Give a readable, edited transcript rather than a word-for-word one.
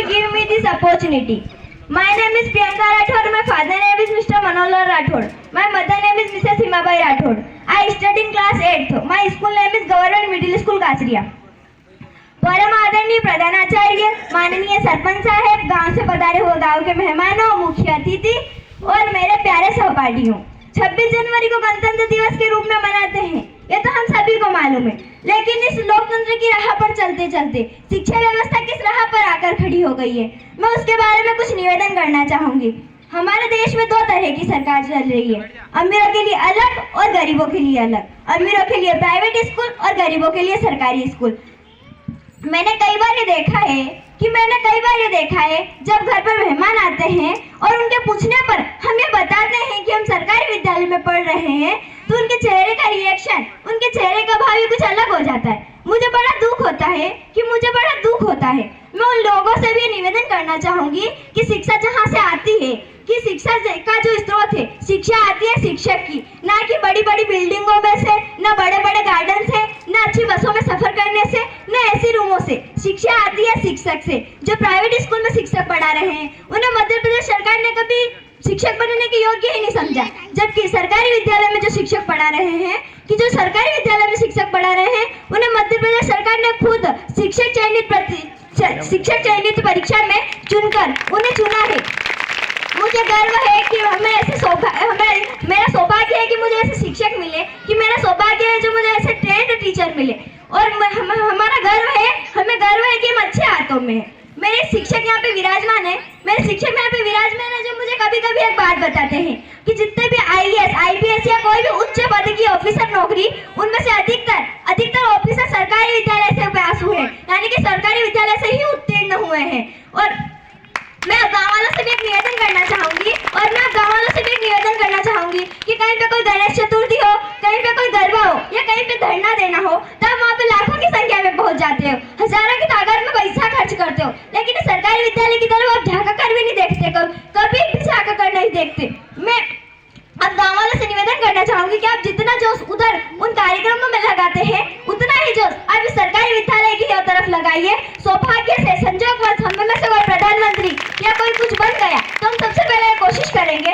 give me this opportunity. My name is Priyanka Rathod. My father name is Mr. Manohar Rathod. My mother name is Mrs. Himabai Rathod. I study in class 8th. My school name is Government Middle School काचरिया। परम आदरणीय प्रधानाचार्य, माननीय सरपंच साहब, गांव से पधारे हुए गांव के मेहमानों, मुख्य अतिथि और मेरे प्यारे सहपाठियों, 26 जनवरी को गणतंत्र दिवस के रूप में मनाते हैं, ये तो हम सभी को मालूम है। लेकिन इस लोकतंत्र की राह पर चलते चलते शिक्षा व्यवस्था किस राह पर आकर खड़ी हो गई है, मैं उसके बारे में कुछ निवेदन करना चाहूंगी। हमारे देश में 2 तरह की सरकार चल रही है, अमीरों के लिए अलग और गरीबों के लिए अलग। अमीरों के लिए प्राइवेट स्कूल और गरीबों के लिए सरकारी स्कूल। मैंने कई बार ये देखा है जब घर पर मेहमान आते हैं और उनके पूछने पर हम ये बताते हैं कि हम सरकारी विद्यालय में पढ़ रहे हैं, तो उनके चेहरे का रिएक्शन, उनके चेहरे का भाव ही कुछ अलग हो जाता है। मुझे बड़ा दुख होता है। मैं उन लोगों से भी निवेदन करना चाहूंगी कि शिक्षा जहाँ से आती है, कि शिक्षा का जो स्रोत है, शिक्षा आती है शिक्षक की, ना कि बड़ी बड़ी बिल्डिंगों में से, ना बड़े बड़े गार्डन से, ना अच्छी बसों में सफर करने से, ना ऐसी रूमों से। शिक्षा आती है शिक्षक से। जो प्राइवेट स्कूल में शिक्षक पढ़ा रहे हैं, उन्हें मध्य प्रदेश सरकार ने कभी शिक्षक बनने के योग्य ही नहीं समझा, जबकि सरकारी विद्यालय में जो शिक्षक पढ़ा रहे हैं, उन्हें मध्य प्रदेश सरकार ने खुद शिक्षक चयनित परीक्षा में चुनकर उन्हें चुना है। मुझे गर्व है कि मेरा सौभाग्य है कि मुझे ऐसे शिक्षक मिले, कि मेरा सौभाग्य है जो मुझे ऐसे ट्रेंड टीचर मिले, और हमें गर्व है कि हम अच्छे हाथों में हैं। मेरे शिक्षक यहाँ पे विराजमान है, जो मुझे कभी कभी एक बात बताते हैं कि जितने भी IAS, IPS या कोई भी उच्च पद की ऑफिसर नौकरी, उनमें से अधिकतर ऑफिसर सरकारी विद्यालय से पास हुए, यानी कि सरकारी विद्यालय से ही उत्तीर्ण हुए हैं। और मैं गाँव वालों से भी एक निवेदन करना चाहूंगी कि कहीं पे कोई गणेश चतुर्थी हो, कहीं पे कोई गरबा हो या कहीं पे धरना देना हो, तब वहाँ पे लाखों की संख्या में पहुंच जाते हो, हजारों की तादाद में पैसा खर्च करते हो, लेकिन सरकारी विद्यालय की तरफ आप झाँका कर भी नहीं देखते, कभी भी झाँका कर नहीं देखते। मैं अब गाँव वालों से निवेदन करना चाहूंगी कि आप जितना जोश उधर उन कार्यक्रमों में लगाते हैं, उतना ही जोश आप इस सरकारी विद्यालय की तरफ लगाइए। सौभाग्य से संजोगवश हम में से कोई प्रधानमंत्री या कोई कुछ बन गया, तो हम सबसे पहले कोशिश करेंगे